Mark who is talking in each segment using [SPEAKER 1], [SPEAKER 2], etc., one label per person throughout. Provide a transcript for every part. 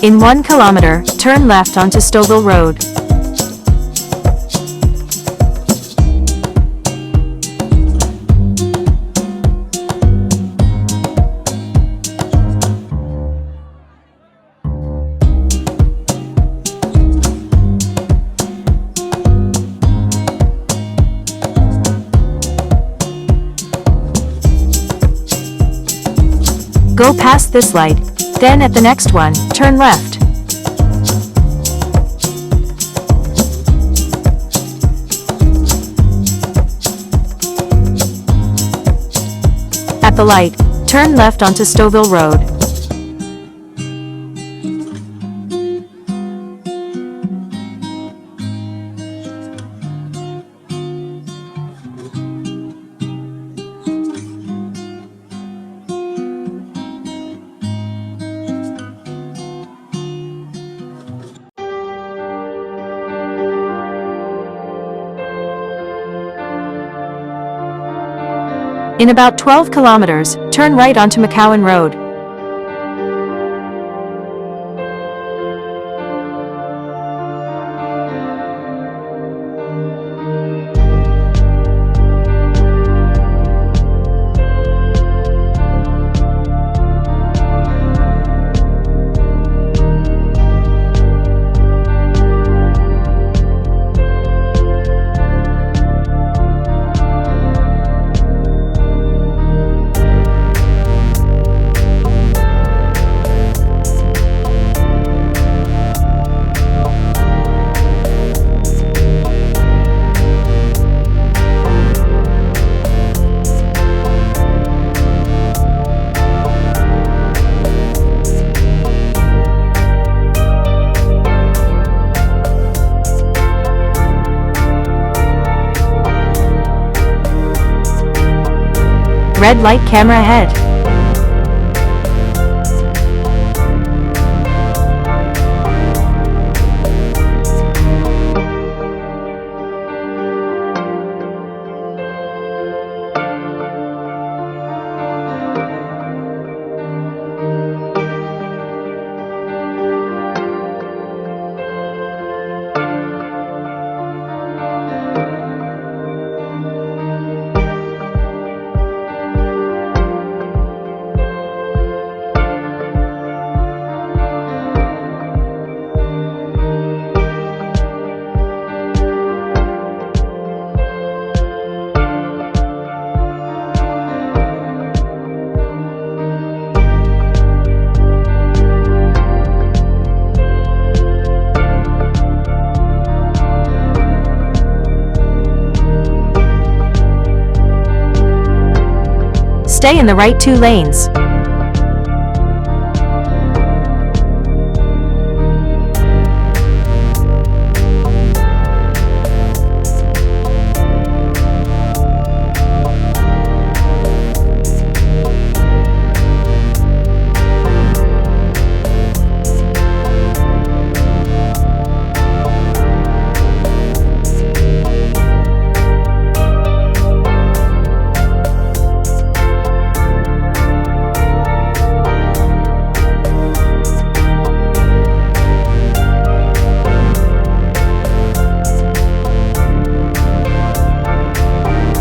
[SPEAKER 1] In 1 kilometer, turn left onto Stouffville Road. Go past this light, then at the next one, turn left. At the light, turn left onto Stouffville Road. In about 12 kilometers, turn right onto McCowan Road. Red light, camera ahead. Stay in the right 2 lanes.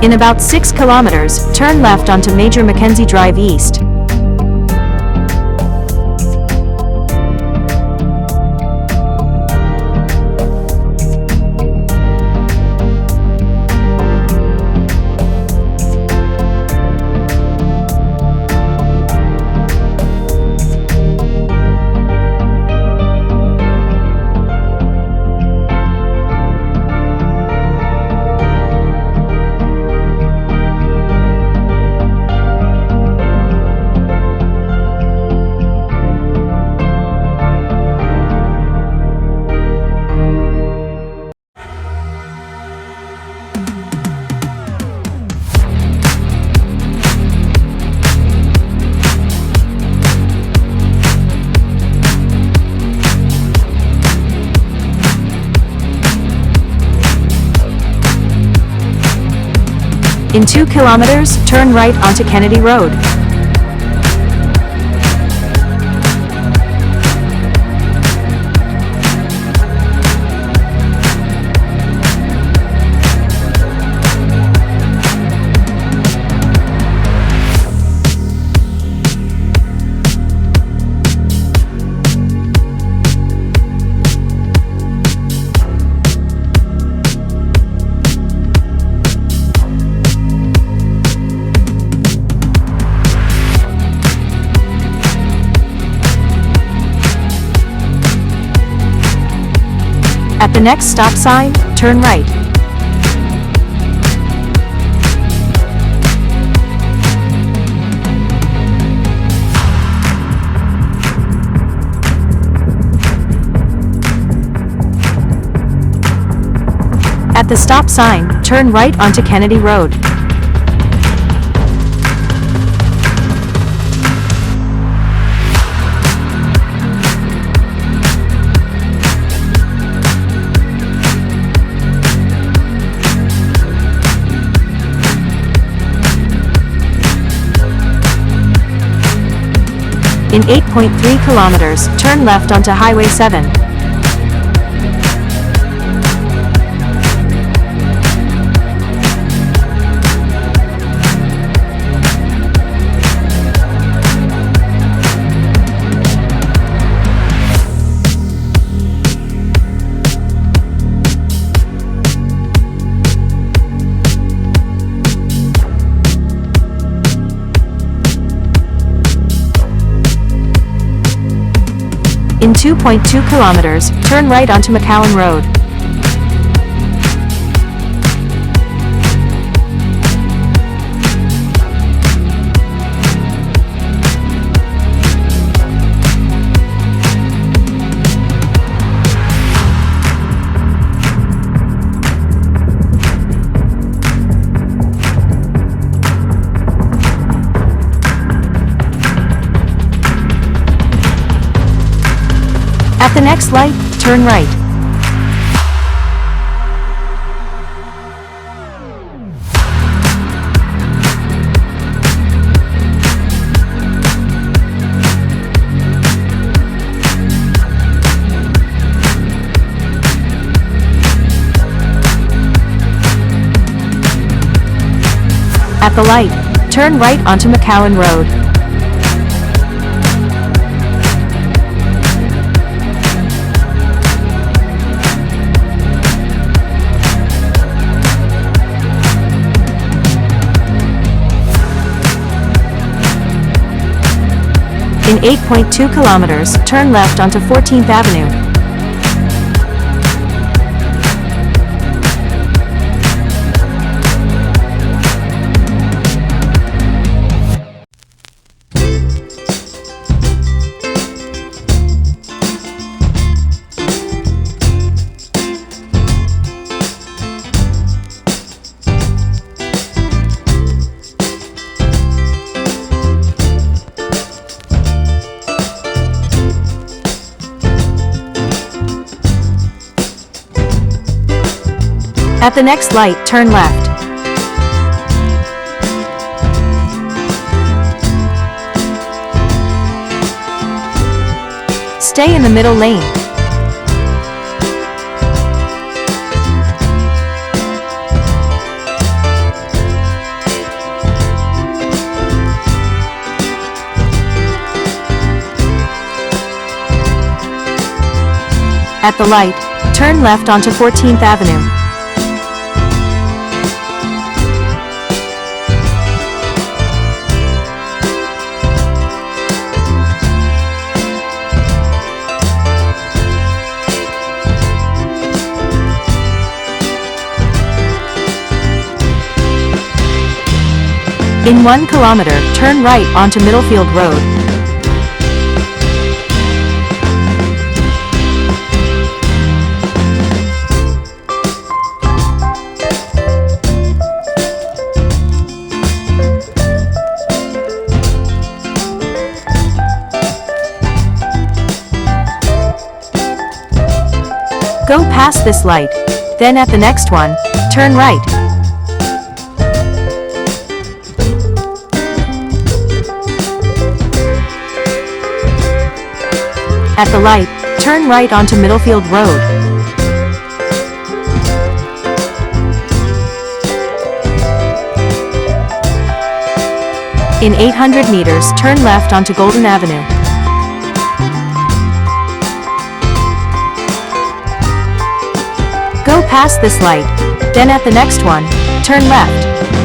[SPEAKER 1] In about 6 kilometers, turn left onto Major Mackenzie Drive East. In 2 kilometers, turn right onto Kennedy Road. At the next stop sign, turn right. At the stop sign, turn right onto Kennedy Road. In 8.3 kilometers, turn left onto Highway 7. In 2.2 kilometers, turn right onto McCowan Road. At the next light, turn right. At the light, turn right onto McCowan Road. In 8.2 kilometers, turn left onto 14th Avenue. At the next light, turn left. Stay in the middle lane. At the light, turn left onto 14th Avenue. In 1 kilometer, turn right onto Middlefield Road. Go past this light. Then at the next one, turn right. At the light, turn right onto Middlefield Road. In 800 meters, turn left onto Golden Avenue. Go past this light, then at the next one, turn left.